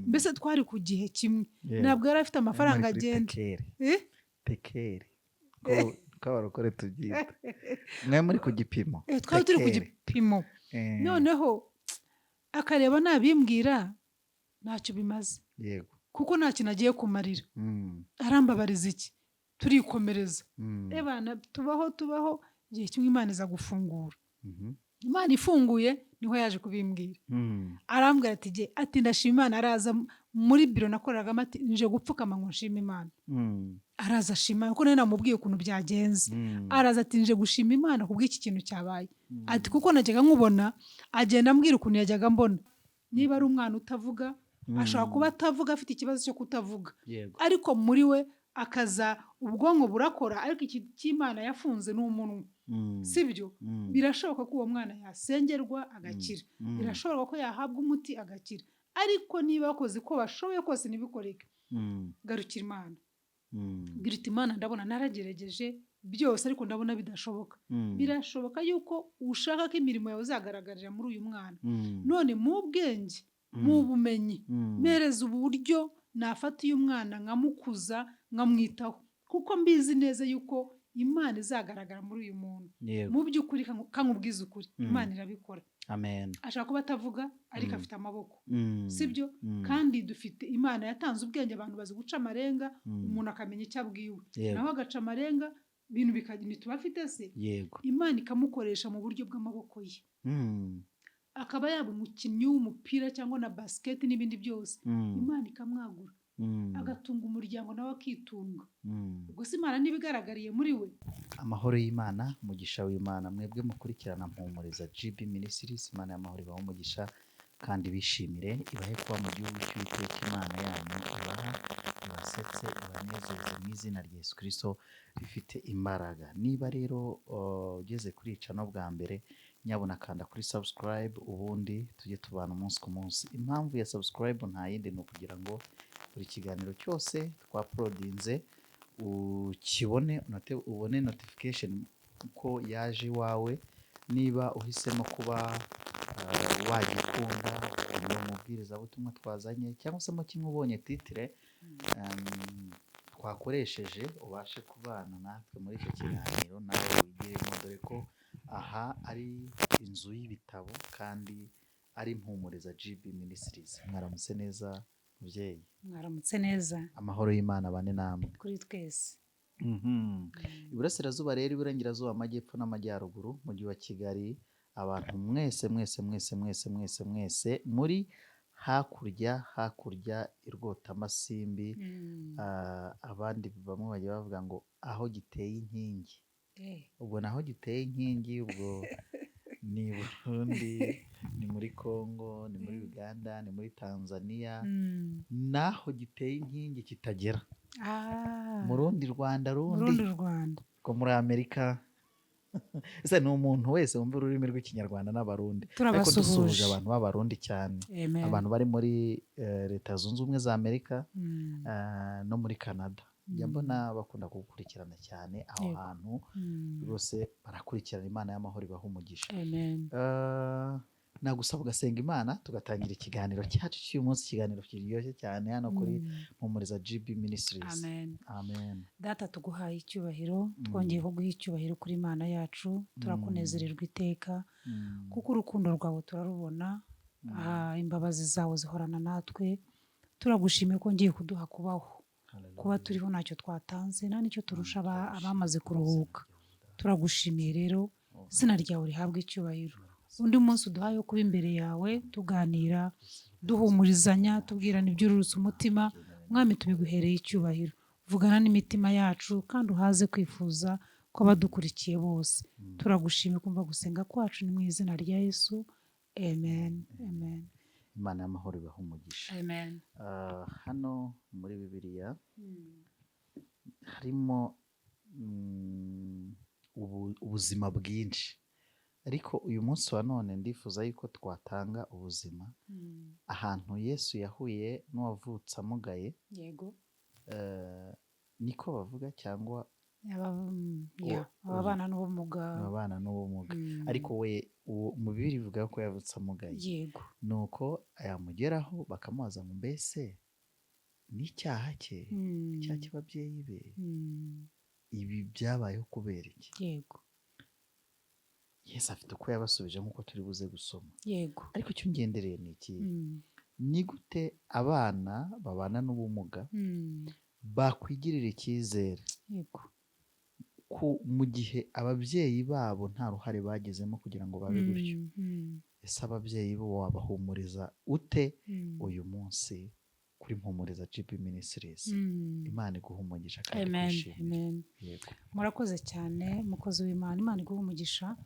mbese twari ku gihe kimwe ntabwo yari afite amafaranga agenda tekeri ko abarokore tubyita mwe muri ku gipimo twari turi ku gipimo noneho akareba nabimbwira ntacyo bimaze yego kuko nta kintu agiye kumarira arambabariza iki turikomereza ebana tubaho igihe kimwe Imana iza gufungura Imana ifunguye niho yaje kubimbwira arambwira ati ndashima Imana araza muri biro nakoreragamo ati nje gupfukama ngo nshima Imana araza ashima kuko nari namubwiye ukuntu byagenze araza ati nje gushima Imana kubw'iki kintu cyabaye ati kuko najyaga nkubona agenda ambwira ukuntu yajyaga mbona niba ari umwana utavuga ashobora kuba atavuga afite ikibazo cyo kutavuga ariko muri we akaza ubwonko burakora ariko iki cy'Imana yafunze n'umunwa sibyo birashoboka ko uwo mwana yasengerwa agakira birashoboka ko yahabwa umuti agakira ariko niba bakoze ko bashoboye kose nibikoreke garukira Imana girita Imana ndabona naragerageje byose ariko ndabona bidashoboka birashoboka yuko ushaka ko imirimo yawe uzagaragarira muri uyu mwana none mu bwenge mu bumenyi mereza uburyo nafata uyu mwana nkamukuza nkamwitaho kuko mbizi neza yuko Imana izagaragara muri uyu muntu mu by'ukuri kankubwiza ukuri Imana irabikora amen ashaka kuba atavuga ariko afite amaboko sibyo kandi dufite Imana yatanze ubwenge abantu bazi guca amarenga umuntu akamenya icyo abwiwe naho agaca amarenga ibintu bikagenda tubafite se Imana ikamukoresha mu buryo bw'amaboko ye akaba yaba umukinnyi w'umupira cyangwa na basket n'ibindi byose Imana ikamwagura agatunga umuryango nawe akitunga ubwo se Imana nibigaragariye muri we amahoro y'Imana umugisha w'Imana mwebwe mukurikirana Mpumuriza GB Ministries Imana y'amahoro ibaho umugisha kandi bishimire ibahe kuba mu gihugu cy'Uwiteka Imana yanyu ibaha ibasetse ibanezeze mu izina rya Yesu Kristo rifite imbaraga niba rero ugeze kuri cano bwa mbere nyabona kanda kuri subscribe ubundi tujye tubana umunsi ku munsi impamvu ya subscribe nta yindi ni ukugira ngo buri kiganiro cyose twaprodinze ukibone ubone notification uko yaje iwawe niba uhisemo kuba wagikunda ukamenya umubwirizabutumwa twazanye cyangwa se mu kimwe ubonye titire twakoresheje ubashe kubana natwe muri icyo kiganiro nawe wigiremo dore ko aha ari inzu y'ibitabo kandi ari Mpumuriza GB Ministries mwaramutse neza mubyeyi mwaramutse neza amahoro y'Imana bane namwe kuri twese iburasirazuba rero iburengerazuba amajyepfo n'amajyaruguru mujyi wa Kigali abantu mwese muri hakurya irwotamasimbi abandi bamwe bajya bavuga ngo aho giteye inkingi ubwo naho giteye inkingi ubwo ni Burundi ni muri Congo ni muri Uganda ni muri Tanzania naho giteye inkingi kitagera mu rundi Rwanda ko muri Amerika ese ni umuntu wese wumva ururimi rw'ikinyarwanda n'abarundi ariko dusuhuje abantu b'abarundi cyane abantu bari muri Leta Zunze Ubumwe za Amerika no muri Canada njya mbona bakunda kugukurikirana cyane aho hantu rwose barakurikirana Imana y'amahoro ibaha umugisha nagusaba ugasenga Imana tugatangira ikiganiro cyacu cy'uyu munsi ikiganiro kiryoshye cyane hano kuri Mpumuriza GB Ministries amen data tuguhaye icyubahiro twongeye kuguha icyubahiro kuri Imana yacu turakunezererwa iteka kuko urukundo rwawe turarubona imbabazi zawe zihorana natwe turagushimiye ko ngiye kuduha kubaho kuba turiho ntacyo twatanze nta nicyo turusha abamaze kuruhuka turagushimiye rero izina ryawe rihabwa icyubahiro undi munsi uduhaye kuba imbere yawe tuganira duhumurizanya tubwirana iby'ururutse umutima mwami tubiguhereye icyubahiro vugana n'imitima yacu kandi uhaze kwifuza ko abadukurikiye bose turagushimiye kumva gusenga kwacu ni mu izina rya Yesu amen amen Imana y'amahoro ibaha umugisha amen hano muri Bibiliya harimo ubuzima bwinshi ariko uyu munsi wa none ndifuza yuko twatanga ubuzima ahantu Yesu yahuye n'uwavutse amugaye yego niko bavuga cyangwa ababana n'ubumuga. ababana n'ubumuga ariko we mu bibiri bivuga ko yavutse amugaye. Yego. nuko yamugeraho bakamubaza ngo mbese n'icyaha cye icyaha cy'ababyeyi be ibi byabayeho kubera iki? Yego. Yesu afite uko yabasubije nk'uko turi buze gusoma. Yego. ariko icyo ngendereye ni iki? ni gute abana babana n'ubumuga bakwigirira icyizere Yego. mu gihe ababyeyi babo nta ruhare bagezemo kugira ngo babe gutyo? ese ababyeyi bo wabahumuriza ute uyu munsi kuri Mpumuriza GP Ministries? Imana iguha umugisha kandi Amen. Yego. Murakoze cyane mukozi w'Imana, Imana iguha umugisha.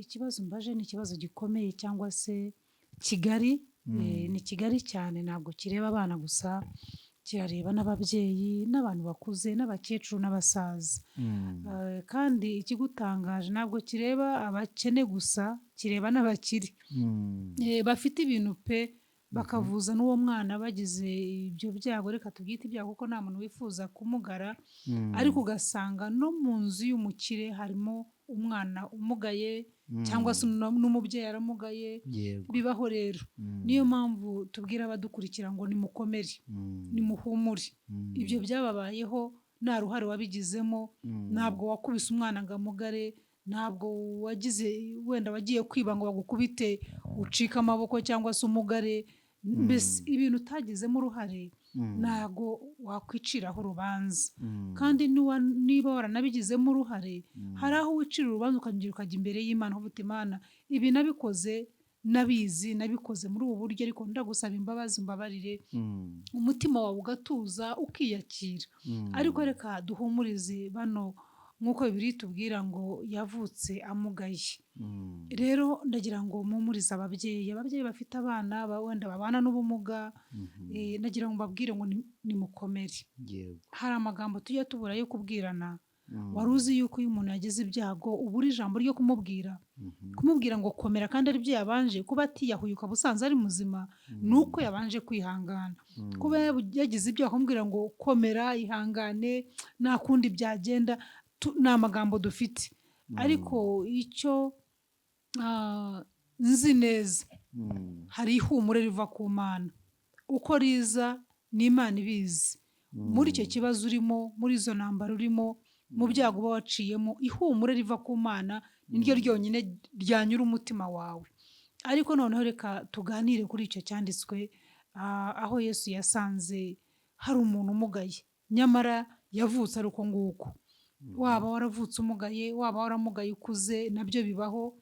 Ikibazo mbaje ni ikibazo gikomeye cyangwa se kigari. Ni kigari cyane, ntabwo kireba abana gusa, kirareba n'ababyeyi n'abantu bakuze n'abakecuru n'abasaza. Kandi ikigutangaje ntabwo kireba abakene gusa, kireba n'abakire bafite ibintu pe, bakavuza n'uwo mwana bagize ibyo byago, reka tubyite ibyago kuko nta muntu wifuza kumugara, ariko ugasanga no mu nzu y'umukire harimo umwana umugaye cyangwa se n'umubyeyi aramugaye. Bibaho rero, niyo mpamvu tubwira abadukurikira ngo nimukomere, nimuhumure. Ibyo byababayeho nta ruhare wabigizemo, ntabwo wakubise umwana ngo amugare, ntabwo wagize wenda wagiye kwiba ngo bagukubite ucike amaboko cyangwa se umugare. Mbese ibintu utagizemo uruhare ntabwo wakwiciraho urubanza. kandi niba waranabigizemo uruhare, hari aho wicira urubanza ukajya imbere y'Imana uvuga uti Imana, ibi nabikoze nabizi, nabikoze muri ubu buryo, ariko ndagusaba imbabazi, mbabarire. Umutima wawe ugatuza ukiyakira. ariko reka duhumurize bano nk'uko Bibiliya itubwira ngo yavutse amugaye. Rero ndagira ngo mpumurize ababyeyi bafite abana wenda babana n'ubumuga, ndagira ngo mbabwire ngo nimukomere. Hari amagambo tujya tubura yo kubwirana. Wari uzi yuko iyo umuntu yagize ibyago ubura ijambo ryo kumubwira ngo komera, kandi ari byo yabanje kuba atiyahuye ukaba usanze ari muzima, nuko yabanje kwihangana. Kuba yagize ibyago kumubwira ngo komera, ihangane, nta kundi byagenda, ni amagambo dufite. ariko icyo nzi neza, hari ihumure riva ku Mana. Uko riza ni Imana ibizi. Muri icyo kibazo urimo, muri izo ntambara urimo, mu byago uba waciyemo, ihumure riva ku Mana niryo ryonyine ryanyura umutima wawe. Ariko noneho reka tuganire kuri icyo cyanditswe, aho Yesu yasanze hari umuntu umugaye, nyamara yavutse ari uko nguko. Waba waravutse umugaye, waba waramugaye ukuze, nabyo bibaho.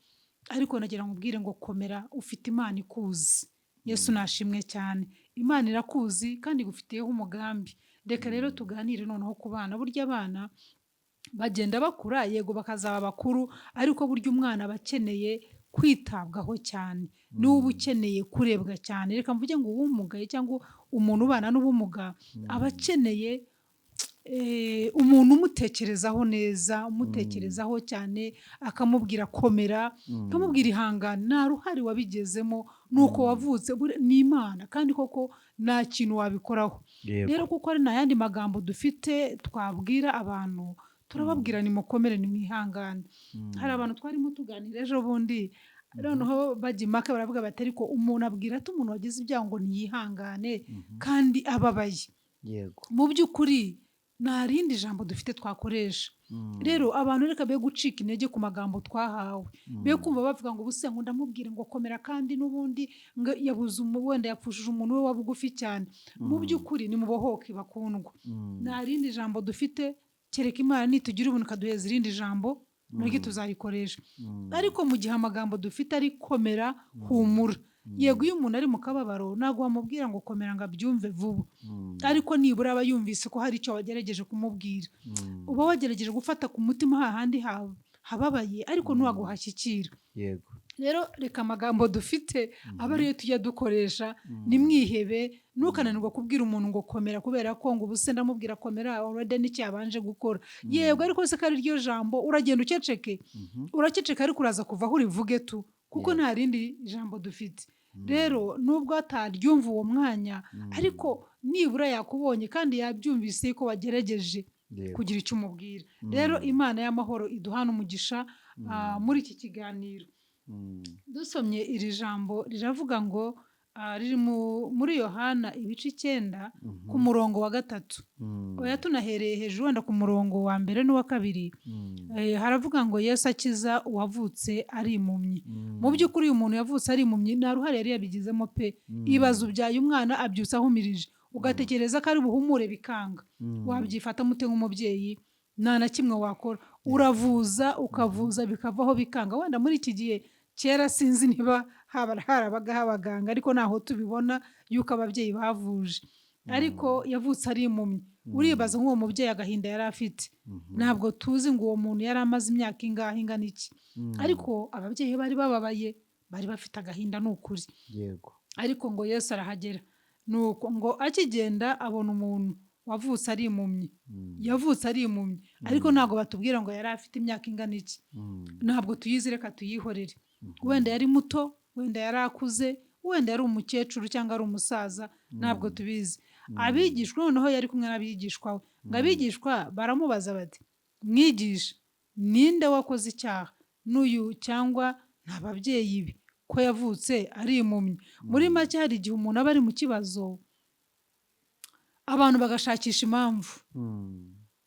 Ariko nagira ngo ubwire ngo komera, ufite Imana ikuzi. Yesu nashimwe cyane. Imana irakuzi kandi igufitiyeho umugambi. Reka rero tuganire noneho ku bana. Burya abana bagenda bakura, yego bakazaba bakuru, ariko burya umwana aba akeneye kwitabwaho cyane, n'uba ukeneye kurebwa cyane. Reka mvuge ngo uwumugaye cyangwa umuntu ubana n'ubumuga aba akeneye umuntu umutekerezaho neza, umutekerezaho cyane, akamubwira komera, akamubwira ihangane, nta ruhare wabigezemo, nuko wavutse, ni Imana kandi koko nta kintu wabikoraho. Rero kuko ari nta yandi magambo dufite twabwira abantu, turababwira nimukomere, nimwihangane. Hari abantu twarimo tuganira ejo bundi, noneho bajya impaka baravuga bati ariko umuntu abwira ati umuntu wagize ibyago ngo ntiyihangane kandi ababaye. Mu by'ukuri nta rindi jambo dufite twakoresha. Rero abantu reka be gucika intege ku magambo twahawe, be kumva bavuga ngo ubuse ngo ndamubwire ngo komera kandi n'ubundi yabuze wenda yapfushije umuntu we wa bugufi cyane. Mu by'ukuri nimubohoke bakundwa, nta rindi jambo dufite kereka Imana nitugira ubuntu ikaduheza irindi jambo, naryo tuzarikoresha. Ariko mu gihe amagambo dufite ari komera, humura. Yego iyo umuntu ari mu kababaro ntabwo wamubwira ngo komera ngo abyumve vuba, ariko nibura aba yumvise ko hari icyo wagerageje kumubwira. Uba wagerageje gufata ku mutima hahandi hababaye, ariko ntiwaguhashyikira. Rero reka amagambo dufite aba ariyo tujya dukoresha. Nimwihebe, ntukananirwa kubwira umuntu ngo komera kubera ko ngo ubuse ndamubwira komera already n'icyo yabanje gukora. Yego ariko se kari ryo jambo uragenda uceceke, uraceceka ariko uraza kuva aho urivuge tu, kuko nta rindi jambo dufite. Rero nubwo ataryumva uwo mwanya, ariko nibura yakubonye kandi yabyumvise ko wagerageje, kugira icyo umubwira. Rero Imana y'amahoro iduhana umugisha muri iki kiganiro. Dusomye iri jambo riravuga ngo riri muri Yohana ibice 9 ku murongo wa 3. Oya tunahereye hejuru wenda ku murongo wa 1 n'uwa 2 haravuga ngo Yesu akiza uwavutse ari impumyi. Mu by'ukuri uyu muntu yavutse ari impumyi nta ruhare yari yabigizemo pe. Ibaza ubyaye umwana abyutse ahumirije ugatekereza ko ari buhumure bikanga. Wabyifata mute nk'umubyeyi? Nta na kimwe wakora, uravuza ukavuza bikavaho bikanga. Wenda muri iki gihe kera sinzi niba harabagaho abaganga ariko naho tubibona yuko ababyeyi bavuje, ariko yavutse ari impumyi. Uribaza nk'uwo mubyeyi agahinda yari afite. Ntabwo tuzi ngo uwo muntu yari amaze imyaka ingahe ingana iki, ariko ababyeyi bari bababaye, bari bafite agahinda n'ukuri. Ariko ngo Yesu arahagera, nuko ngo akigenda abona umuntu wavutse ari impumyi. Yavutse ari impumyi ariko ntabwo batubwira ngo yari afite imyaka ingana iki. Ntabwo tuyizi, reka tuyihorere. Wenda yari muto, wenda yari akuze, wenda yari umukecuru cyangwa ari umusaza, ntabwo tubizi. Abigishwa noneho yari kumwe n'abigishwa we, ngo abigishwa baramubaza bati mwigisha, ninde wakoze icyaha, n'uyu cyangwa nta babyeyi be, ko yavutse ari impumyi? Muri make hari igihe umuntu aba ari mu kibazo abantu bagashakisha impamvu.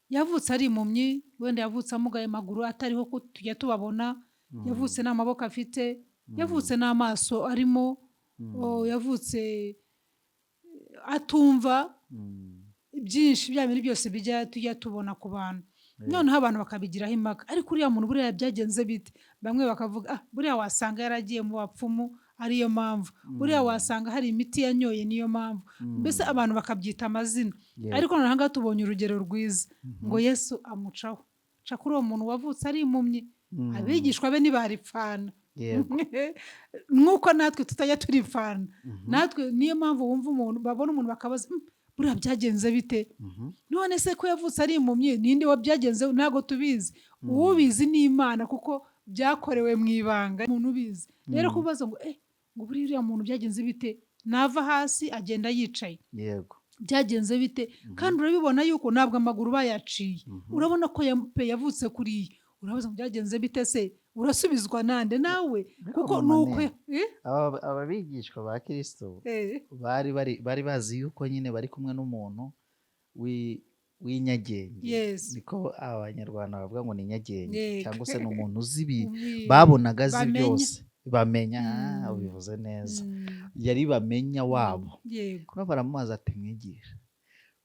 Yavutse ari impumyi, wenda yavutse amugaye amaguru atariho ko tujya tubabona, yavutse n'amaboko afite, yavutse n'amaso arimo, yavutse atumva byinshi, bya bintu byose tujya tubona ku bantu. Noneho abantu bakabigiraho impaka, ariko uriya muntu buriya byagenze bite? Bamwe bakavuga buriya wasanga yaragiye mu bapfumu ariyo mpamvu, buriya wasanga hari imiti yanyoye niyo mpamvu. Mbese abantu bakabyita amazina. Ariko noneho ngaha tubonye urugero rwiza ngo Yesu amucaho, ca kuri uwo muntu wavutse ari impumyi. Abigishwa be ntibaripfana nk'uko natwe tutajya turipfana. Natwe niyo mpamvu wumva umuntu, babona umuntu bakabaza buriya byagenze bite? None se ko yavutse ari impumyi ninde wabyagenze? Ntabwo tubizi. Ubizi ni Imana, kuko byakorewe mu ibanga, umuntu ubizi. Rero kubaza ngo ngo buriya muntu byagenze bite, nava hasi agenda yicaye, byagenze bite? Kandi urabibona yuko ntabwo amaguru bayaciye, urabona ko yavutse kuriya. Urabaza ngo byagenze bite se? Urasubizwa nande nawe? Kuko nuko ababigishwa ba Kristo bari bazi yuko nyine bari kumwe n'umuntu w'inyagenge. Niko abanyarwanda bavuga ngo ni inyagenge, cyangwa se ni umuntu uzi ibintu, babonaga azi byose, bamenya. Ubivuze neza, yari bamenya wabo. Baramubaza ati mwigisha,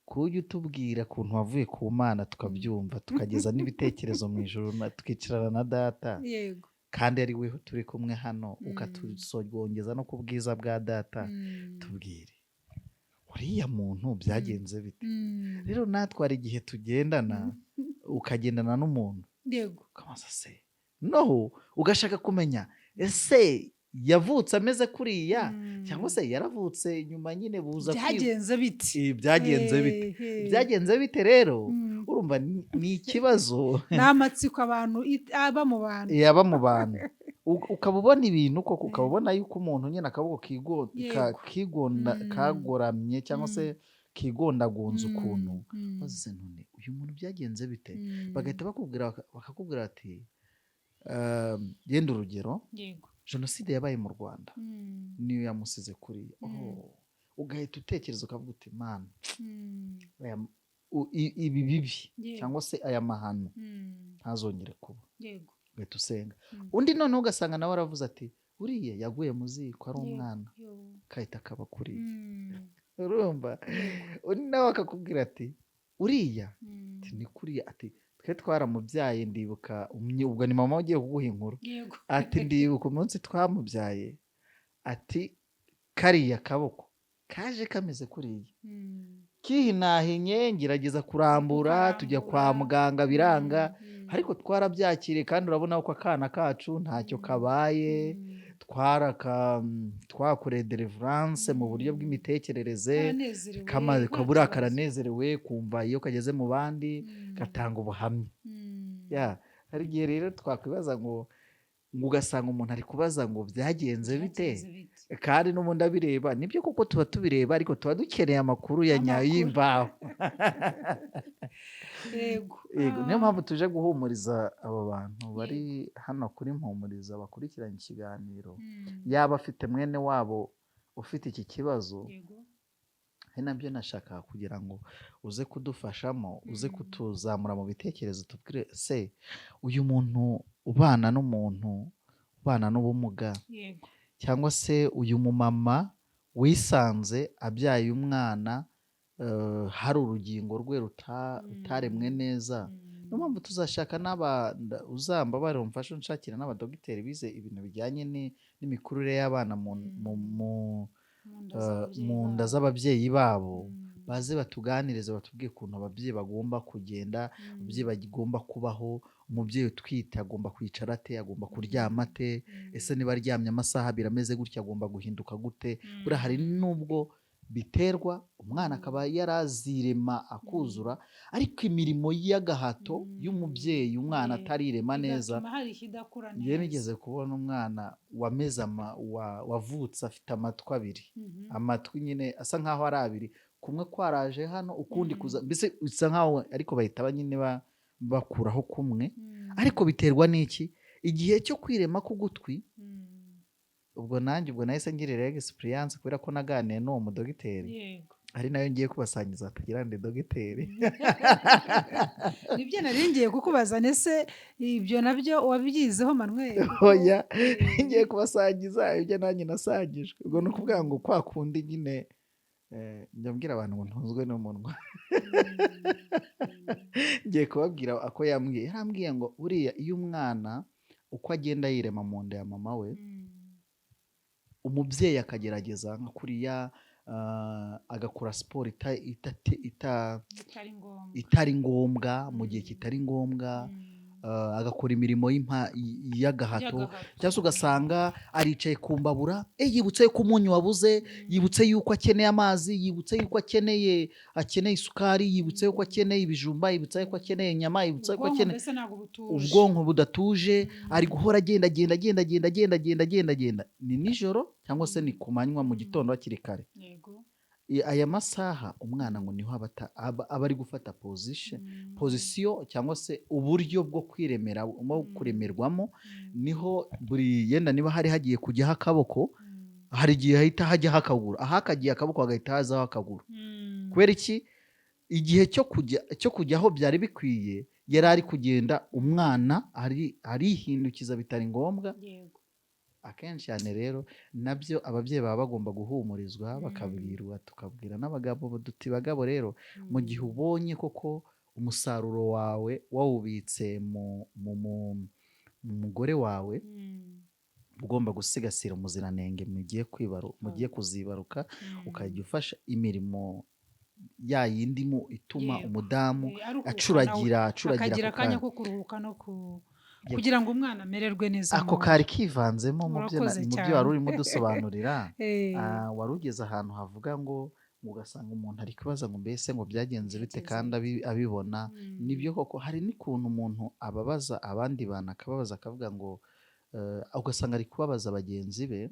kujya utubwira ukuntu wavuye ku Mana tukabyumva, tukageza n'ibitekerezo mu ijuru, tukicarana na Data, kandi ari we turi kumwe hano, ukatusogongeza no ku bwiza bwa Data. Tubwire uriya muntu byagenze bite? Rero natwe hari igihe tugendana, ukagendana n'umuntu ukabaza se, noneho ugashaka kumenya ese yavutse ameze kuriya cyangwa se yaravutse nyuma nyine buza byagenze bite? Byagenze bite rero? Urumva ni ikibazo, n'amatsiko abantu aba mu bantu. Ukaba ubona ibintu koko, ukaba ubona yuko umuntu nyine akaboko kagoramye cyangwa se kigondagonza ukuntu. Maze none uyu muntu byagenze bite? Bagahita bakakubwira ati yenda urugero, Jenoside yabaye mu Rwanda niyo yamusize kuriya. Ugahita utekereza ukavuga uti Mana, ibi bibi cyangwa se aya mahano ntazongere kuba. Ugahita usenga. Undi noneho ugasanga nawe aravuze ati uriya yaguye mu ziko ari umwana, kahita kaba kuriya. Urumva? Undi nawe akakubwira ati uriya ni kuriya, ati twe twaramubyaye, ndibuka ubwo ni mama ugiye kuguha inkuru, ati ndibuka umunsi twamubyaye, ati kariya kaboko kaje kameze kuriya, kihinahinye ngerageza kurambura, tujya kwa muganga biranga, ariko twarabyakiriye kandi urabona ko akana kacu ntacyo kabaye. Twakoreye deliverance mu buryo bw'imitekerereze, kabura karanezerewe, kumva iyo kageze mu bandi gatanga ubuhamya. Hari igihe rero twakwibaza ngo ugasanga umuntu ari kubaza ngo byagenze bite, kandi n'ubundi abireba nibyo kuko tuba tubireba ariko tuba dukeneye amakuru ya nyayo y'imvaho. Yego. Niyo mpamvu tuje guhumuriza abo bantu bari hano kuri Mpumuriza bakurikiranye ikiganiro, yaba afite mwene wabo ufite iki kibazo, ari nabyo nashaka kugira ngo uze kudufashamo, uze kutuzamura mu bitekerezo, tubwire se uyu muntu ubana n'umuntu ubana n'ubumuga, cyangwa se uyu mumama wisanze abyaye umwana hari urugingo rwe rutaremwe neza. Niyo mpamvu tuzashaka uzambabare umfashe unshakira n'abadogiteri bize ibintu bijyanye n'imikurire y'abana mu nda z'ababyeyi babo, baze batuganirize batubwiye ukuntu ababyeyi bagomba kugenda, ababyeyi bagomba kubaho, umubyeyi utwite agomba kwicara ate, agomba kuryama ate, ese niba aryamye amasaha abiri ameze gutya agomba guhinduka gute. Buriya hari n'ubwo biterwa umwana akaba yarazirema akuzura, ariko imirimo y'agahato y'umubyeyi umwana atarirema neza. Njyewe nigeze kubona umwana wavutse afite amatwi abiri, amatwi nyine asa nkaho ari abiri, kumwe kwaraje hano ukundi kuza, mbese bisa nkaho ariko bahita nyine bakuraho kumwe. Ariko biterwa n'iki? Igihe cyo kwirema k'ugutwi. Ubwo nahise ngirira experience kubera ko naganiye n'uwo mudogiteri, ari nayo ngiye kubasangiza hatagira ndi dogiteri. Nibyo nari ngiye kukubaza, nese ibyo nabyo wabyizeho Manuel? Oya, ngiye kubasangiza ibyo nanjye nasangijwe. Ubwo ni ukuvuga ngo kwa kundi nyine njya mbwira abantu ngo ntuzwe n'umunwa. Ngiye kubabwira ako yarambwiye ngo buriya iyo umwana uko agenda yirema mu nda ya mama we, umubyeyi akagerageza nka kuriya agakora siporo itari ngombwa mu gihe kitari ngombwa, agakora imirimo y'agahato, cyangwa se ugasanga aricaye ku mbabura, yibutse yuko umunyu wabuze, yibutse yuko akeneye amazi, yibutse yuko akeneye isukari, yibutse yuko akeneye ibijumba, yibutse yuko akeneye inyama, yibutse yuko akeneye ubwonko budatuje, ari guhora agenda. Ni nijoro cyangwa se ni ku manywa mu gitondo hakiri kare. Aya masaha umwana ngo niho aba ari gufata pozisiyo cyangwa se uburyo bwo kuremerwamo, niho buri yenda niba hari hagiye kujyaho akaboko, hari igihe hahita hajyaho akaguru, ahakagiye akaboko hagahita hazaho akaguru. Kubera iki? Igihe cyo kujya aho byari bikwiye yari ari kugenda, umwana arihindukiza bitari ngombwa. Akenshi cyane rero nabyo ababyeyi baba bagomba guhumurizwa, bakabwirwa, tukabwira n'abagabo duti bagabo rero, mu gihe ubonye koko umusaruro wawe wawubitse mu mugore wawe, ugomba gusigasira umuziranenge mugiye kuzibaruka, ukajya ufasha imirimo ya yindi ituma umudamu acuragira akagira akanya ko kuruhuka no kugira ngo umwana amererwe neza. Ako kari kivanzemo mu byo wari urimo dusobanurira. Wari ugeze ahantu havuga ngo ugasanga umuntu ari kubaza ngo mbese ngo byagenze bite kandi abibona. Nibyo koko, hari n'ukuntu umuntu ababaza abandi bantu, akababaza akavuga ngo ugasanga ari kubabaza bagenzi be,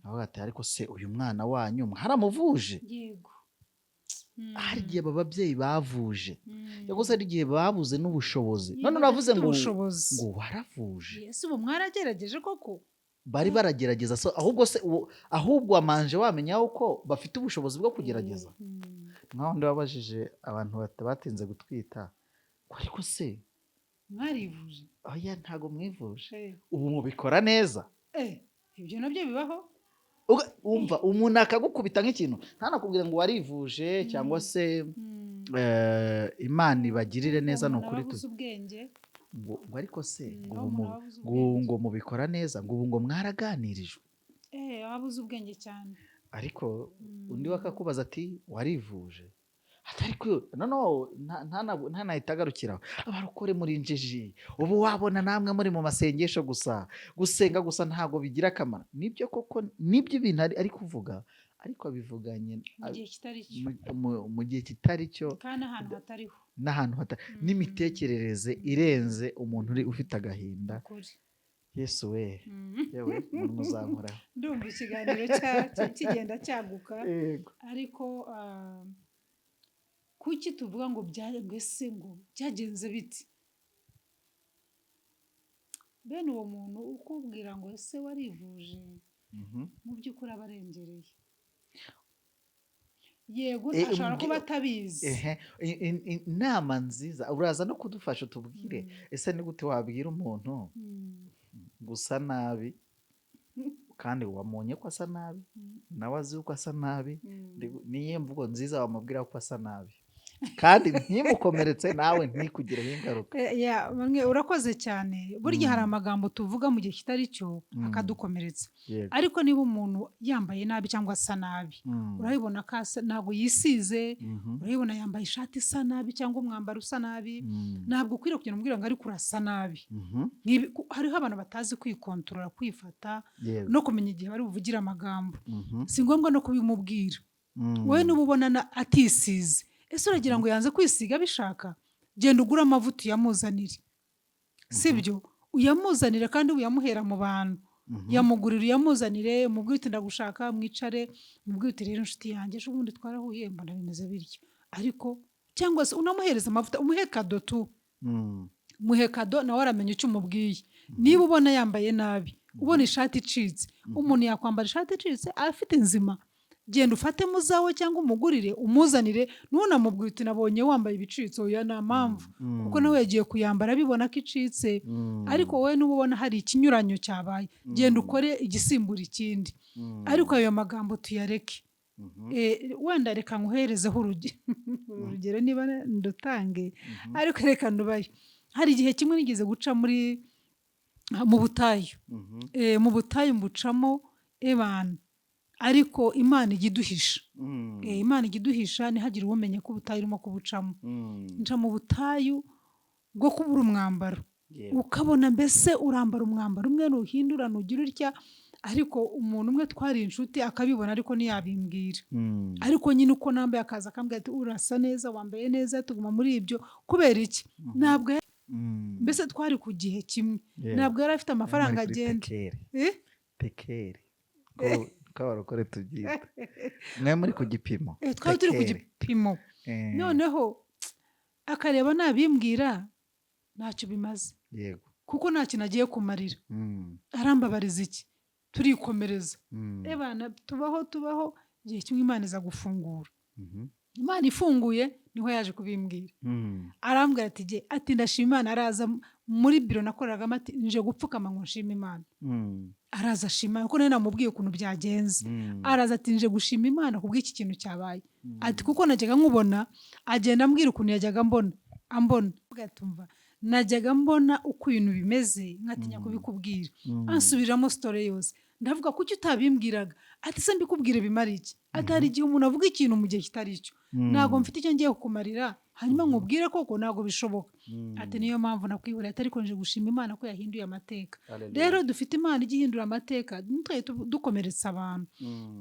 avuga ati ariko se uyu mwana wanyu haramuvuje? Hari igihe aba babyeyi bavuje, cyangwa se hari igihe babuze n'ubushobozi, none uravuze ngo waravuje. Ese ubu mwaragerageje koko? Bari baragerageza, ahubwo wamanje wamenya uko bafite ubushobozi bwo kugerageza. Nkaho ndi wabajije abantu batinze gutwita, ariko se mwarivuje? Oya, ntago mwivuje. Ubu mubikora neza? Ibyo nabyo bibaho. Umva umuntu akagukubita nk'ikintu ntanakubwira ngo warivuje, cyangwa se Imana ibagirire neza. Ni ukuri ngo ariko se ngo mubikora neza, ngo ubu ngo mwaraganirijwe. Wabuze ubwenge cyane. Ariko undi wakakubaza ati warivuje, ariko ntanahita agarukiraho. Abarokore muri injiji, ubu wabona namwe muri mu masengesho gusa, gusenga gusa ntabwo bigira akamaro. Nibyo koko, nibyo ibintu ari kuvuga, ariko abivuganye mu gihe kitari cyo, kandi ahantu hatariho, n'ahantu n'imitekerereze irenze umuntu ufite agahinda. yesu we yewe umuntu uzankoraho ndumva ikiganiro kigenda cyaguka ariko kuki tuvuga ngo mbese ngo byagenze biti bene uwo muntu ukubwira ngo ese warivuje mu by'ukuri aba arengereye yego ashobora kuba atabizi inama nziza uraza no kudufasha tubwire ese ni gute wabwira umuntu gusa nabi kandi wamunye ko asa nabi nawe azi uko asa nabi niyo mvugo nziza wamubwira ko asa nabi kandi ntimukomeretse nawe ntikugireho ingaruka. Urakoze cyane. Burya hari amagambo tuvuga mu gihe kitari cyo akadukomeretsa, ariko niba umuntu yambaye nabi cyangwa asa nabi urabibona ko ntabwo yisize, urabibona yambaye ishati isa nabi cyangwa umwambaro usa nabi, ntabwo ukwiriye kugenda umubwira ngo ariko urasa nabi. Hariho abantu batazi kwikontorora, kwifata no kumenya igihe bari buvugire amagambo. Si ngombwa no kubimubwira. Wowe niba ubona atisize, ese uragira ngo yanze kwisiga bishaka, genda ugura amavuta uyamuzanire, sibyo? Uyamuzanire kandi uyamuhera mu bantu, yamugurira uyamuzanire, umubwire uti ndagushaka, mwicare, umubwire uti rero inshuti yanjye ejo bundi twarahuye mbona bimeze bityo, ariko cyangwa se unamuhereza amavuta, umuhe kado tu, muhe kado nawe aramenya icyo umubwiye. Niba ubona yambaye nabi, ubona ishati icitse, umuntu yakwambara ishati icitse afite inzima, genda ufate muzawe cyangwa umugurire umuzanire, nunamubwira uti nabonye wambaye ibicitse, oya nta mpamvu, kuko nawe yagiye kuyambara abibona ko icitse. Ariko wowe nuba ubona hari ikinyuranyo cyabaye, genda ukore igisimbura ikindi. Ariko ayo magambo tuyareke. Wenda reka nkuherezeho urugero niba ndutange, ariko reka ndubaye. Hari igihe kimwe nigeze guca mu butayu, mu butayu mbucamo ebana, ariko Imana ijya iduhisha. Imana ijya iduhisha ntihagire umenya ko ubutayu urimo kubucamo. Nca mu butayu bwo kubura umwambaro, ukabona mbese urambara umwambaro umwe ntuhindura ntugira utya, ariko umuntu umwe twari inshuti akabibona ariko ntiyabimbwira. Ariko nyine uko nambaye akaza akambwira ati urasa neza, wambaye neza, tuguma muri ibyo. Kubera iki? Ntabwo mbese twari ku gihe kimwe, ntabwo yari afite amafaranga agenda. Tekeri kabarokore tubyita mwe muri ku gipimo, twari turi ku gipimo. Noneho akareba nabimbwira ntacyo bimaze, kuko nta kintu agiye kumarira. Arambabariza iki? Turikomereza. Ebana tubaho igihe kimwe Imana iza gufungura. Imana ifunguye niho yaje kubimbwira. Arambwira ati ndashima Imana. Araza muri biro nakoreragamo ati nje gupfukama ngo nshima Imana. Araza ashima kuko nari namubwiye ukuntu byagenze. Araza ati nje gushima Imana kubw'iki kintu cyabaye. Ati kuko najyaga nkubona, agenda ambwira ukuntu yajyaga ambona. Ugatumva najyaga mbona uko ibintu bimeze nkatinya kubikubwira. Ansubiramo story yose. Ndavuga kuki utabimbwiraga? Ati se mbikubwire bimara iki? Ati hari igihe umuntu avuga ikintu mu gihe kitari cyo, ntabwo mfite icyo ngiye kukumarira hanyuma nkubwire koko ntabwo bishoboka. Ati niyo mpamvu nakwibura, atari ko nje gushima Imana ko yahinduye amateka. Rero dufite Imana ijya ihindura amateka, ntitwe dukomeretsa abantu.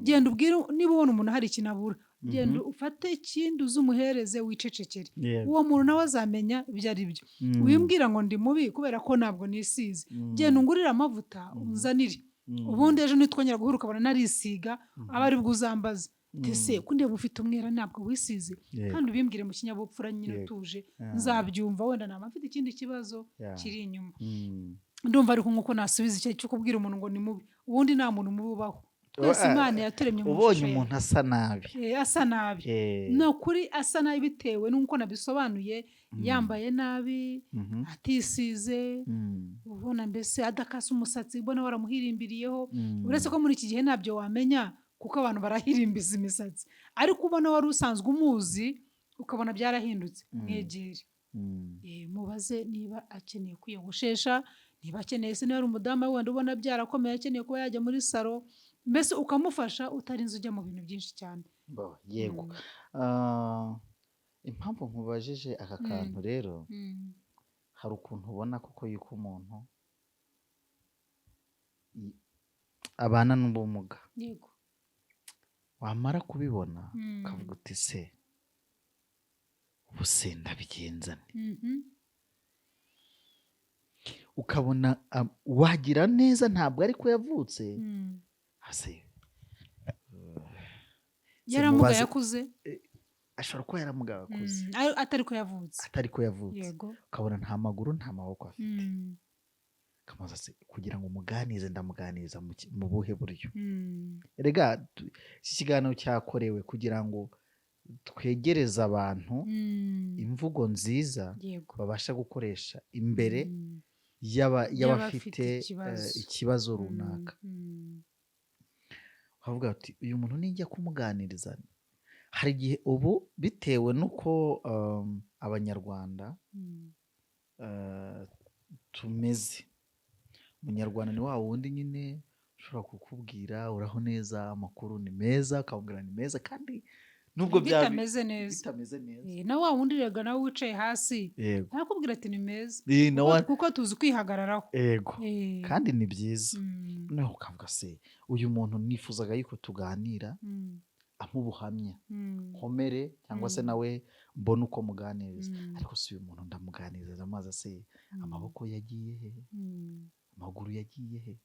Genda ubwire, niba ubona umuntu hari ikintu abura, genda ufate ikindi uzumuhereze, wicecekere. Uwo muntu nawe azamenya ibyo ari byo. Wimbwira ngo ndi mubi kubera ko ntabwo nisize, genda ungurire amavuta unzanire, ubundi ejo nitwongera guhura ukabona narisiga, aba ari bwo uzambaza ese ko ndeba ufite umwera ntabwo wisize, kandi ubimbwire mu kinyabupfura nyine utuje, nzabyumva. Wenda naba mfite ikindi kibazo kiri inyuma. Ndumva ariko nkuko nasubiza icyo cyo kubwira umuntu ngo ni mubi, ubundi nta muntu mubi ubaho. Twese Imana yaturemye mu ubonye umuntu asa nabi, asa nabi ni ukuri, asa nabi bitewe n'uko nabisobanuye. Yambaye nabi, atisize, ubona mbese adakase umusatsi, ubona waramuhirimbiriyeho. Uretse ko muri iki gihe ntabyo wamenya kuko abantu barahirimbiza imisatsi, ariko ubona wari usanzwe umuzi ukabona byarahindutse, mwegere mubaze niba akeneye kwiyogoshesha, niba akeneye, se niba ari umudamu wenda ubona byarakomeye akeneye kuba yajya muri salo, mbese ukamufasha utarinze ujya mu bintu byinshi cyane. Yego. Impamvu nkubajije aka kantu rero, hari ukuntu ubona koko yuko umuntu abana n'ubumuga, wamara kubibona ukavuga uti se ubu se ndabigenza nte? ukabona wagira neza ntabwo ariko yavutse hase yaramugaye akuze, ashobora kuba yaramugaye akuze atari ko yavutse, ukabona nta maguru nta maboko afite, kamaze kugira ngo umuganize ndamuganiza mu buhe buryo? Erega iki kiganiro cyakorewe kugira ngo twegereze abantu imvugo nziza babasha gukoresha imbere y'abafite ikibazo runaka. Bavuga ati uyu muntu nijya kumuganiriza. Hari igihe ubu bitewe n'uko abanyarwanda tumeze, umunyarwanda ni wa wundi nyine ushobora kukubwira uraho neza, amakuru ni meza, akabwira ni meza, kandi nubwo bitameze neza na wa wundi rega nawe wicaye hasi ntakubwira ati ni meza, kuko tuzi kwihagararaho, kandi ni byiza. Noneho ukavuga se uyu muntu nifuzaga yuko tuganira amubuhamya nkomere cyangwa se nawe mbona uko muganiriza, ariko si uyu muntu ndamuganiriza amazi se amaboko yagiye he, amaguru yagiye he?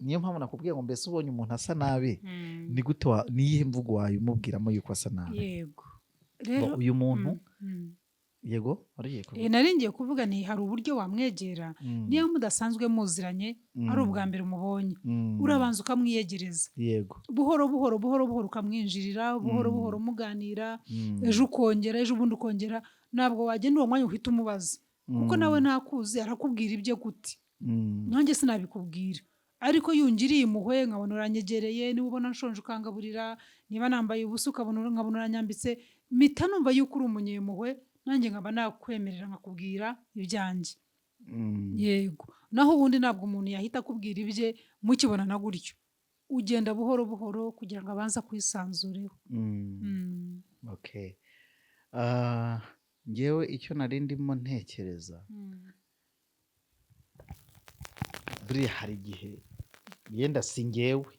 Niyo mpamvu nakubwiye ngo mbese ubonye umuntu asa nabi ni gute niyihe mvugo wayumubwiramo yuko asa nabi? Yego rero uyu muntu nari ngiye kuvuga ni hari uburyo wamwegera niyo mudasanzwe muziranye ari ubwa mbere umubonye, urabanza ukamwiyegereza buhoro buhoro buhoro buhoro, ukamwinjirira buhoro buhoro muganira, ejo ukongera, ejo ubundi ukongera, ntabwo wagenda uwo mwanya uhita umubaza kuko nawe ntakuzi, arakubwira ibyo gute, nanjye sinabikubwira, ariko yungiriye impuhwe nkabona uranyegereye, niba ubona nshonje ukangaburira, niba nambaye ubusa nkabona uranyambitse, mpita numva yuko uri umunyempuhwe, nanjye nkaba nakwemerera nkakubwira ibyanjye. Yego, naho ubundi ntabwo umuntu yahita akubwira ibye mukibonana gutyo, ugenda buhoro buhoro kugira ngo abanze kwisanzureho. Ngewe icyo nari ndimo ntekereza, buriya hari igihe yenda si ngewe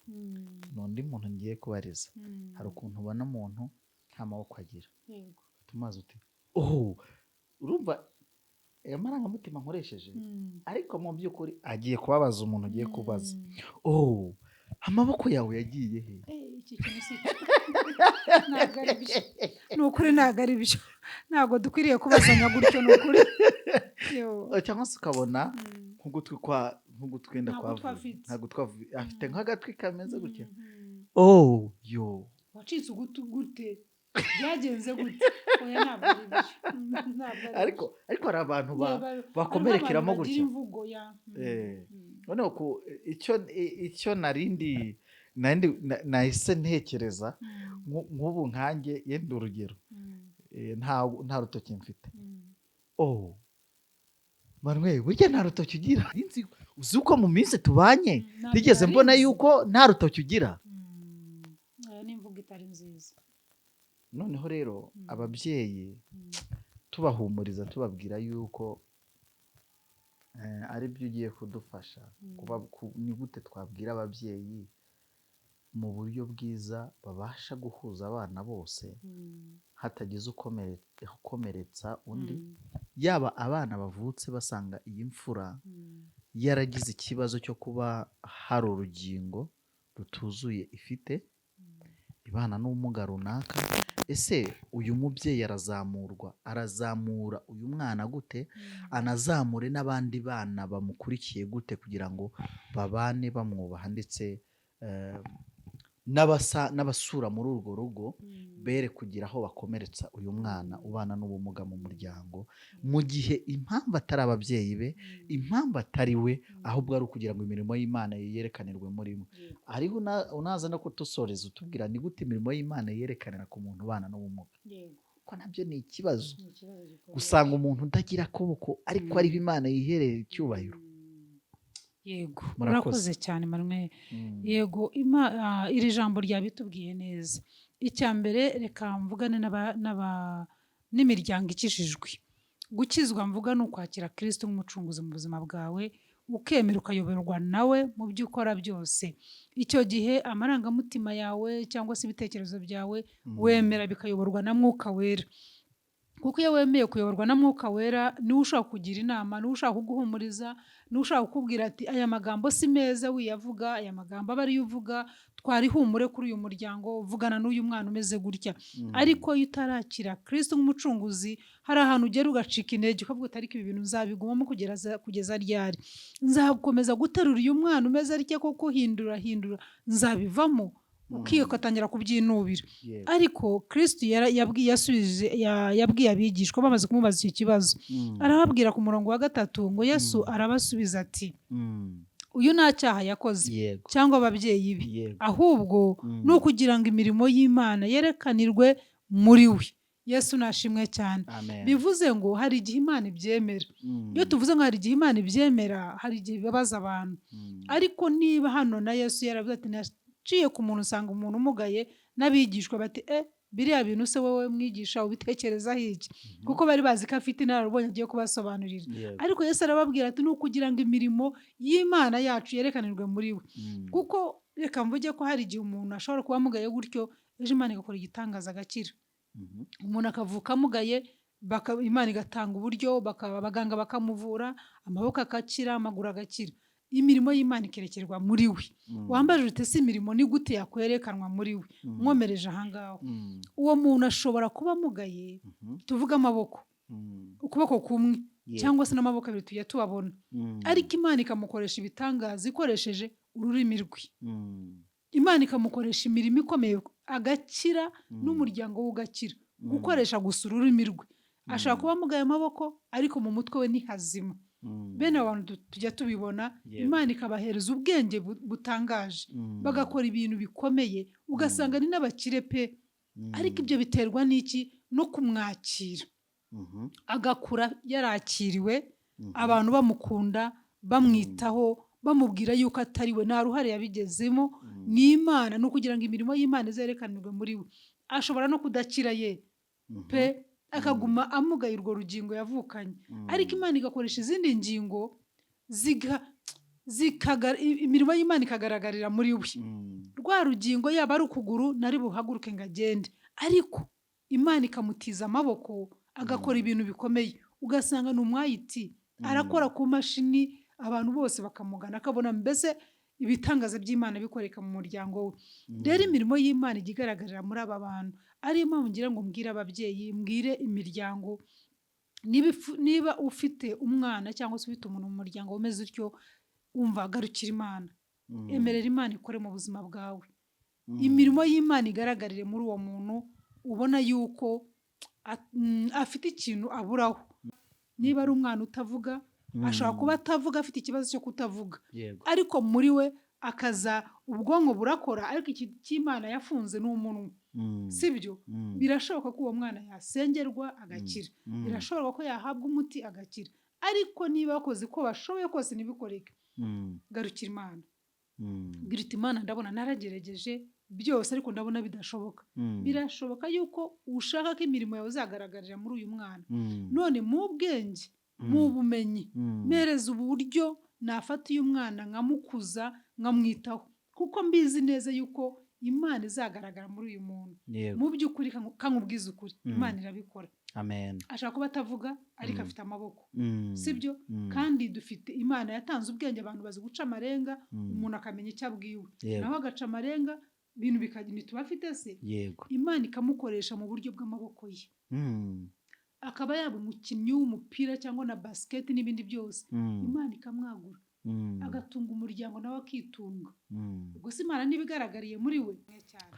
n'undi muntu ngiye kubariza, hari ukuntu ubona umuntu nta maboko agira, tumaze uti urumva aya marangamutima nkoresheje, ariko mu by'ukuri agiye kubabaza umuntu ugiye kubaza, amaboko yawe yagiye he? Iki kintu si ntabwo ari byo, ni ukuri ntabwo ari byo, ntabwo dukwiriye kubazanya gutyo, ni ukuri. Cyangwa se ukabona nk'ugutwi wenda afite nk'agatwi kameze gutya, wacitse ugutwi gute? Byagenze gute? Oya ntabwo ari byo, ariko hari abantu bakomerekeramo gutya. Noneho icyo nahise ntekereza nk'ubu nkanjye, yenda urugero nta rutoki mfite, Manuel burya nta rutoki ugira? Uzi uko mu minsi tubanye nigeze mbona yuko nta rutoki ugira? Ni imvugo itari nziza. Noneho rero ababyeyi tubahumuriza, tubabwira yuko ari byo ugiye kudufasha, ni gute twabwira ababyeyi mu buryo bwiza babasha guhuza abana bose hatagize ukomeretsa undi, yaba abana bavutse basanga iyi mfura yaragize ikibazo cyo kuba hari urugingo rutuzuye ifite, ibana n'ubumuga runaka. Ese uyu mubyeyi arazamura uyu mwana gute, anazamure n'abandi bana bamukurikiye gute kugira ngo babane bamwubaha, ndetse n'abasura muri urwo rugo bere kugira aho bakomeretsa uyu mwana ubana n'ubumuga mu muryango, mu gihe impamvu atari ababyeyi be, impamvu atari we, ahubwo ari ukugira ngo imirimo y'Imana yerekanirwe muri mwe. Ariho unaza no kudusoreza utubwira ni gute imirimo y'Imana yerekanira ku muntu ubana n'ubumuga, ko nabyo ni ikibazo. Gusanga umuntu utagira akaboko ariko ariho Imana yiherera icyubahiro. Yego, murakoze cyane Manuel. Yego, iri jambo ryabitubwiye neza. Icya mbere reka mvugane n'imiryango ikijijwe. Gukizwa mvuga ni ukwakira Kristo nk'umucunguzi mu buzima bwawe, ukemera ukayoborwa nawe mu byo ukora byose. Icyo gihe amarangamutima yawe cyangwa se ibitekerezo byawe wemera bikayoborwa na Mwuka Wera. kuko iyo wemeye kuyoborwa na Mwuka Wera niwe ushaka kugira inama, niwe ushaka kuguhumuriza, niwe ushaka kukubwira ati aya magambo si meza wiyavuga, aya magambo aba ariyo uvuga, twari humure kuri uyu muryango, vugana n'uyu mwana umeze gutya. Ariko iyo utarakira Kristo nk'umucunguzi, hari ahantu ugera ugacika intege ukavuga uti ariko ibi bintu nzabigumamo kugeza ryari, nzakomeza guterura uyu mwana umeze atya koko hindura nzabivamo, ukitangira kubyinubira. Ariko Kristo yabwiye abigishwa bamaze kumubaza icyo kibazo, arababwira ku murongo wa 3 ngo Yesu arabasubiza ati uyu nta cyaha yakoze cyangwa ababyeyi be, ahubwo ni ukugira ngo imirimo y'Imana yerekanirwe muri we. Yesu nashimwe cyane. Bivuze ngo hari igihe Imana ibyemera. Iyo tuvuze ngo hari igihe Imana ibyemera, hari igihe bibabaza abantu. Ariko niba hano na Yesu yaravuze ati naciye ku muntu usanga umuntu umugaye, n'abigishwa bati biriya bintu se wowe mwigisha ubitekerezaho iki? Kuko bari bazi ko afite inararibonye agiye kubasobanurira. Ariko Yesu arababwira ati ni ukugira ngo imirimo y'Imana yacu yerekanirwe muri we. Kuko reka mvuge ko hari igihe umuntu ashobora kuba amugaye gutyo, ejo Imana igakora igitangaza agakira. Umuntu akavuka amugaye, Imana igatanga uburyo, abaganga bakamuvura, amaboko agakira, amaguru agakira. Imirimo y'Imana ikerekerwa muri we. Wambaje ute si imirimo ni gute yakwerekanwa muri we? Mwomereje ahangaho. Uwo muntu ashobora kuba amugaye, tuvuga amaboko, ukuboko kumwe cyangwa se n'amaboko abiri tujya tubabona, ariko Imana ikamukoresha ibitangaza ikoresheje ururimi rwe. Imana ikamukoresha imirimo ikomeye agakira, n'umuryango we ugakira, gukoresha gusa ururimi rwe. Ashobora kuba amugaye amaboko ariko mu mutwe we ni hazima. Bene abantu tujya tubibona, Imana ikabahereza ubwenge butangaje, bagakora ibintu bikomeye, ugasanga ni n'abakire pe. Ariko ibyo biterwa n'iki? No kumwakira. Agakura yarakiriwe, abantu bamukunda, bamwitaho, bamubwira yuko atari we, nta ruhare yabigezemo, ni Imana, no kugira ngo imirimo y'Imana izerekanirwe muri we. Ashobora no kudakira ye pe, akaguma amugaye urwo rugingo yavukanye, ariko Imana igakoresha izindi ngingo imirimo y'Imana ikagaragarira muri we. Rwa rugingo yaba ari ukuguru nari buhaguruke ngo agende, ariko Imana ikamutiza amaboko agakora ibintu bikomeye, ugasanga ni umwayiti, arakora ku mashini, abantu bose bakamugana, akabona mbese ibitangaza by'Imana bikoreka mu muryango we. Rero imirimo y'Imana ijya igaragarira muri aba bantu. Ariyo mpamvu ngira ngo mbwire ababyeyi, mbwire imiryango, niba ufite umwana cyangwa se ufite umuntu mu muryango umeze utyo, umva garukira Imana, emerera Imana ikore mu buzima bwawe. Imirimo y'Imana igaragarire muri uwo muntu, ubona yuko afite ikintu aburaho. Niba ari umwana utavuga, ashobora kuba atavuga, afite ikibazo cyo kutavuga, ariko muri we akaza ubwonko burakora, ariko iki cy'Imana yafunze n'umunwa, sibyo? Birashoboka ko uwo mwana yasengerwa agakira, birashoboka ko yahabwa umuti agakira, ariko niba bakoze ko bashoboye kose ntibikoreke, garukira Imana. Bwira uti Imana, ndabona naragerageje byose ariko ndabona bidashoboka. Birashoboka yuko ushaka ko imirimo yawe izagaragarira muri uyu mwana, none mu bwenge, mu bumenyi, mpereza uburyo nafata uyu mwana nkamukuza, nkamwitaho, kuko mbizi neza yuko Imana izagaragara muri uyu muntu. Mu by'ukuri kankubwiza ukuri, Imana irabikora. Ashaka kuba atavuga ariko afite amaboko, sibyo? Kandi dufite Imana yatanze ubwenge, abantu bazi guca amarenga, umuntu akamenya icyo abwiwe, naho agaca amarenga, ibintu bikagenda tuba afite se. Imana ikamukoresha mu buryo bw'amaboko ye, akaba yaba umukinnyi w'umupira cyangwa na basket n'ibindi byose. Imana ikamwagura, agatunga umuryango nawe akitunga. Ubwo se Imana nibigaragariye muri we.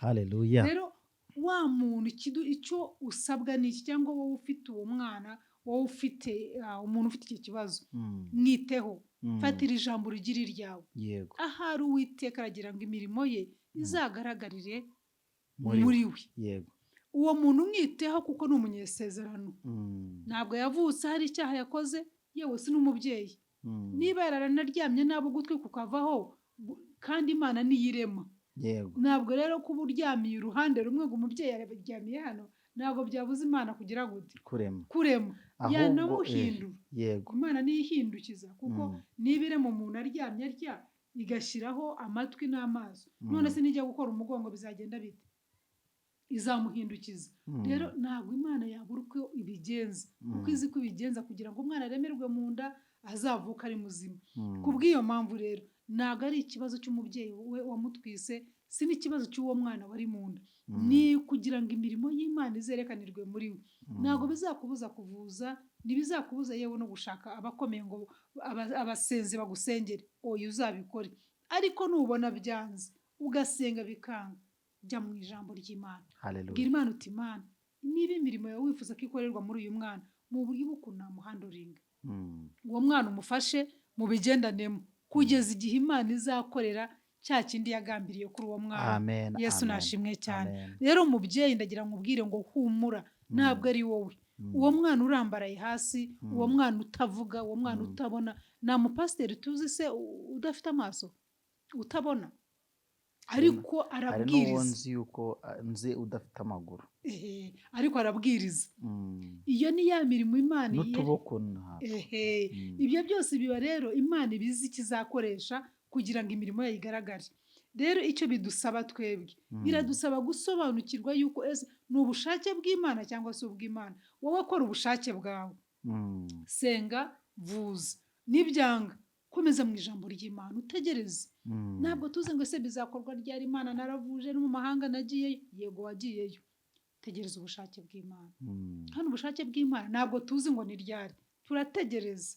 Haleluya. Rero wa muntu icyo usabwa ni iki? Cyangwa wowe ufite uwo mwana, wowe ufite umuntu ufite iki kibazo, mwiteho, fatira ijambo rigira iryawe. Ahari Uwiteka aragira ngo imirimo ye izagaragarire muri we. Uwo muntu mwiteho kuko ni umunyesezerano, ntabwo yavutse hari icyaha yakoze, yewe si n'umubyeyi. Niba yaranaryamye nabo ugutwi kukavaho, kandi Imana niyirema. Ntabwo rero kuba uryamiye uruhande rumwe ngo umubyeyi yararyamiye hano, ntabwo byabuze Imana kugira ngo kurema yanamuhindura. Imana niyo ihindukiza, kuko niba irema umuntu aryamye atya igashyiraho amatwi n'amaso, none se nijya gukora umugongo bizagenda bite? izamuhindukiza. Rero ntabwo Imana yabura uko ibigenza, kuko izi ko ibigenza kugira ngo umwana aremerwe mu nda azavuka ari muzima. Kubw'iyo mpamvu rero ntabwo ari ikibazo cy'umubyeyi we wamutwise, si n'ikibazo cy'uwo mwana wari mu nda, ni kugira ngo imirimo y'Imana izerekanirwe muri we. Ntabwo bizakubuza kuvuza, ntibizakubuza yewe no gushaka abakomeye ngo abasenzi bagusengere, oya uzabikore. Ariko nubona byanze ugasenga bikanga, jya mu ijambo ry'Imana, bwira Imana uti Imana, niba imirimo yawe wifuza ko ikorerwa muri uyu mwana, mu buryo bw'ukuntu namuhandoringa, uwo mwana umufashe mu bigendanemo kugeza igihe Imana izakorera cya kindi yagambiriye kuri uwo mwana. Yesu nashimwe cyane. Rero umubyeyi ndagira ngo ubwire ngo humura, ntabwo ari wowe. Uwo mwana urambaraye hasi, uwo mwana utavuga, uwo mwana utabona, nta mupasiteri tuzi se udafite amaso utabona, ariko arabwiriza. Hari n'uwo nzi yuko nzi udafite amaguru, ariko arabwiriza. Iyo ni ya mirimo Imana n'utuboko. Ibyo byose biba rero Imana ibizi ikizakoresha kugira ngo imirimo yayo igaragare. Rero icyo bidusaba twebwe, biradusaba gusobanukirwa yuko ni ubushake bw'Imana cyangwa se ubw'Imana. Wowe akora ubushake bwawe, senga, vuza, nibyanga komeza mu ijambo ry'Imana, utegereze. Ntabwo tuzi ngo ese bizakorwa ryari. Imana naravuje no mu mahanga nagiyeyo, yego wagiyeyo, tegereza ubushake bw'Imana. Hano ubushake bw'Imana ntabwo tuzi ngo ni ryari, turategereza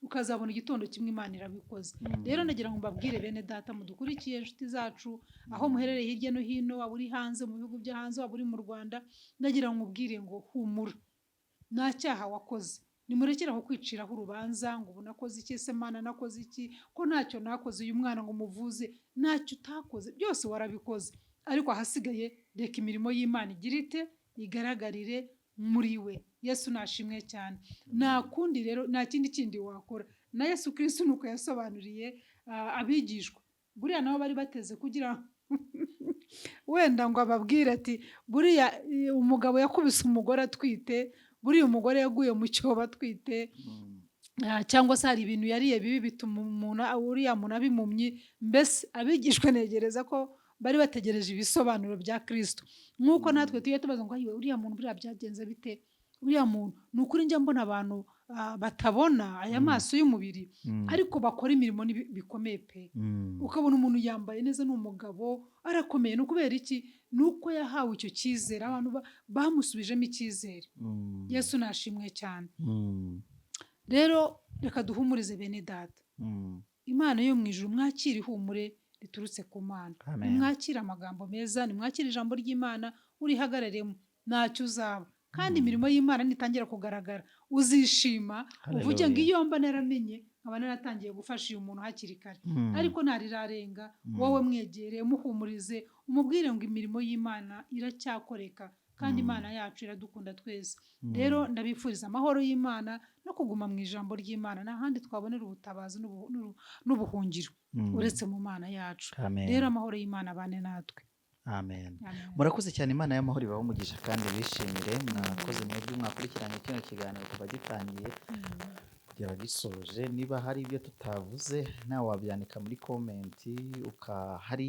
ukazabona igitondo kimwe Imana irabikoze. Rero nagira ngo mbabwire bene data mudukurikiye, inshuti zacu, aho muherereye hirya no hino, waba uri hanze mu bihugu byo hanze, waba uri mu Rwanda, ndagira ngo ubwire ngo humura, nta cyaha wakoze. Nimurekere aho kwiciraho urubanza ngo ubu nakoze iki se Mana, nakoze iki, ko ntacyo nakoze, uyu mwana ngo muvuze, ntacyo utakoze, byose warabikoze. Ariko ahasigaye reka imirimo y'Imana igira ite, igaragarire muri we. Yesu nashimwe cyane. Nta kundi rero, nta kindi wakora. Na Yesu Kristo nuko yasobanuriye abigishwa, buriya nabo bari bateze kugira wenda ngo ababwire ati buriya umugabo yakubise umugore atwite, buriya umugore yaguye mu cyobo atwite, cyangwa se hari ibintu yariye bibi bituma uriya muntu abimumyi. Mbese abigishwa negereza ko bari bategereje ibisobanuro bya Kristo, nk'uko natwe tujye tubaza ngo ayiwe uriya muntu buriya byagenze bite, uriya muntu ni ukuri njya mbona abantu batabona aya maso y'umubiri ariko bakora imirimo bikomeye pe. Ukabona umuntu yambaye neza, ni umugabo arakomeye. ni ukubera iki? ni uko yahawe icyo cyizere, abantu bamusubijemo icyizere. Yesu nashimwe cyane. Rero reka duhumurize bene data, Imana yo mu ijuru mwakire ihumure riturutse ku Mana. Nimwakire amagambo meza, nimwakire ijambo ry'Imana, urihagararemo ntacyo uzaba. Kandi imirimo y'Imana nitangira kugaragara uzishima, uvuge ngo iyo mba naramenye nkaba naratangiye gufasha uyu muntu hakiri kare. Ariko ntarirarenga, wowe mwegere, muhumurize, umubwire ngo imirimo y'Imana iracyakoreka kandi Imana yacu iradukunda twese. Rero ndabifuriza amahoro y'Imana no kuguma mu ijambo ry'Imana. Nta handi twabonera ubutabazi n'ubuhungiro uretse mu Mana yacu. Rero amahoro y'Imana abane natwe. Amen. Murakoze cyane. Imana y'amahoro ibahe umugisha kandi wishimire. Mwakoze mwebwe mwakurikiranye kino kiganiro kuva gitangiye kugera gisoje. Niba hari ibyo tutavuze nawe wabyandika muri komenti, hari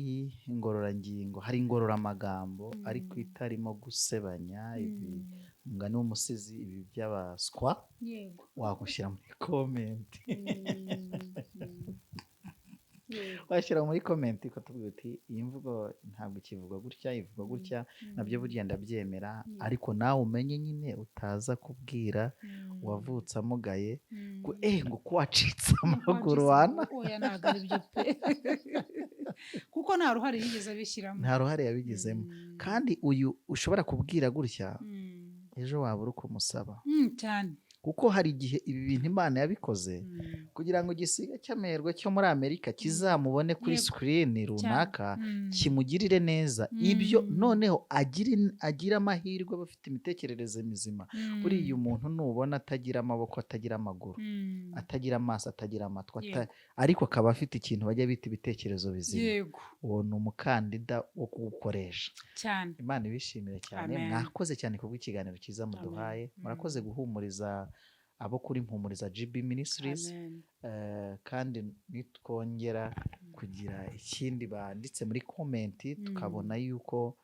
ingororangingo, hari ingororamagambo ariko itarimo gusebanya, ibi umugani w'umusizi, ibi by'abaswa, wagushyira muri komenti. Washyira muri komenti ukatubwira uti iyi mvugo ntabwo ikivugwa gutya, ivugwa gutya, nabyo burya ndabyemera, ariko nawe umenye nyine utaza kubwira wavutse amugaye ngo ko wacitse amaguru wana. Oya ntabwo ari byo pe. Kuko nta ruhare yigeze abishyiramo. Nta ruhare yabigizemo. Kandi uyu ushobora kubwira gutya, ejo wabura uko umusaba cyane. Kuko hari igihe ibi bintu Imana yabikoze kugira ngo igisiga cy'amerwe cyo muri Amerika kizamubone kuri sikirini runaka, kimugirire neza. Ibyo noneho agira amahirwe, bafite imitekerereze mizima. Buriya umuntu nubona atagira amaboko, atagira amaguru, atagira amaso, atagira amatwi, ariko akaba afite ikintu bajya bita ibitekerezo bizima, uwo ni umukandida wo kuwukoresha cyane. Imana ibishimire cyane. Mwakoze cyane kubw'ikiganiro cyiza muduhaye. Murakoze guhumuriza abo kuri Mpumuriza GB Ministries. Kandi nitwongera kugira ikindi banditse muri komenti tukabona yuko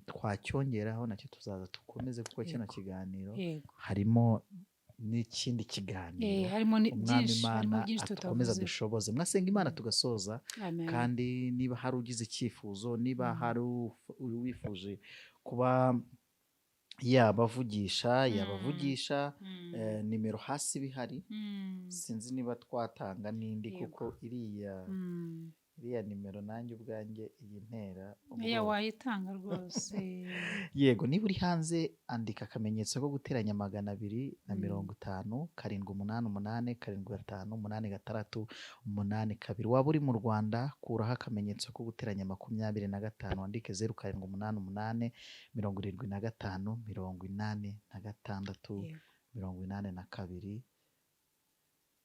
twacyongeraho nacyo tuzaza dukomeze kuko kino Yego. kiganiro Yego. harimo n'ikindi kiganiro harimo umwami byinshi, harimo imana byinshi atukomeza tutavuze. dushoboze mwasenga imana tugasoza Amen. kandi niba hari ugize icyifuzo niba hari wifuje kuba yabavugisha nimero hasi bihari sinzi niba twatanga n'indi kuko iriya nimero nanjye ubwanjye iyi ntera wayitanga rwose. Yego, niba uri hanze andika akamenyetso ko guteranya 250 788 75 86 waba uri mu Rwanda kuraho akamenyetso ko guteranya 25 wandike 0788 75 86 82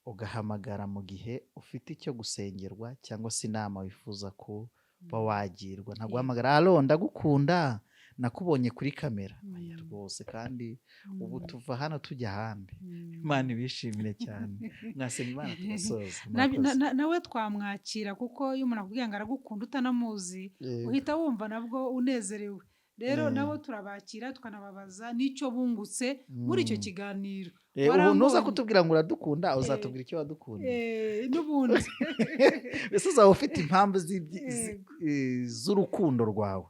ugahamagara mu gihe ufite icyo gusengerwa cyangwa se inama wifuza ko wagirwa. Ntaguhamagara alo ndagukunda nakubonye kuri kamera rwose kandi ubu tuva hano tujya ahandi. Imana ibishimire cyane. Mwasenga Imana tugasoza. Nawe twamwakira kuko iyo umuntu akubwiye ngo aragukunda utanamuzi uhita wumva nabwo unezerewe. Rero nabo turabakira tukanababaza n'icyo bungutse muri icyo kiganiro. Ubu ntuza kutubwira ngo uradukunda uzatubwira icyo wadukunda n'ubundi mbese uzaba ufite impamvu z'urukundo rwawe.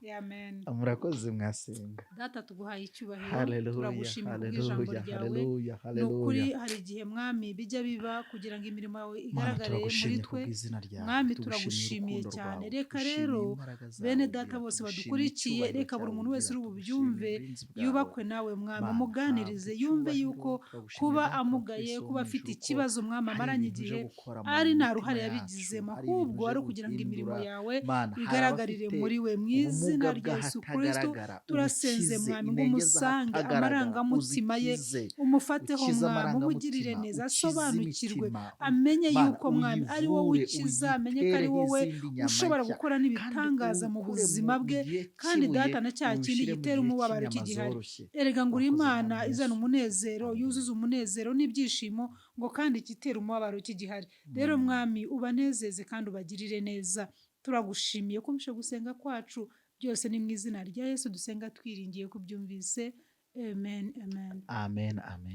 Murakoze mwasenga. Data tuguhaye icyubahiro turagushimira kubw'ijambo ryawe. Ni ukuri hari igihe mwami bijya biba kugira ngo imirimo yawe igaragare muri twe. Mwami turagushimiye cyane. Reka rero bene data bose badukurikiye reka buri muntu wese uri bubyumve yubakwe nawe mwami umuganirize yumve yuko kuba amugaye kuba afite ikibazo mwami amaranye igihe ari nta ruhare yabigizemo ahubwo ari ukugira ngo imirimo yawe igaragarire muri we. Mu izina rya Yesu Kristo turasenze mwami ngo umusange amarangamutima ye umufateho mwami umugirire neza asobanukirwe amenye yuko mwami ari wowe ukiza amenye ko ari wowe ushobora gukora n'ibitangaza mu buzima bwe kandi data na cya kindi gitera umubabaro kigihari. Erega ngo uri Imana izana umunezero yuzuza umunezero n'ibyishimo ngo kandi igitera umubabaro kigihari. Rero mwami ubanezeze kandi ubagirire neza. Turagushimiye ko mushe gusenga kwacu byose ni mu izina rya Yesu dusenga twiringiye kubyumvise. Amen. Amen.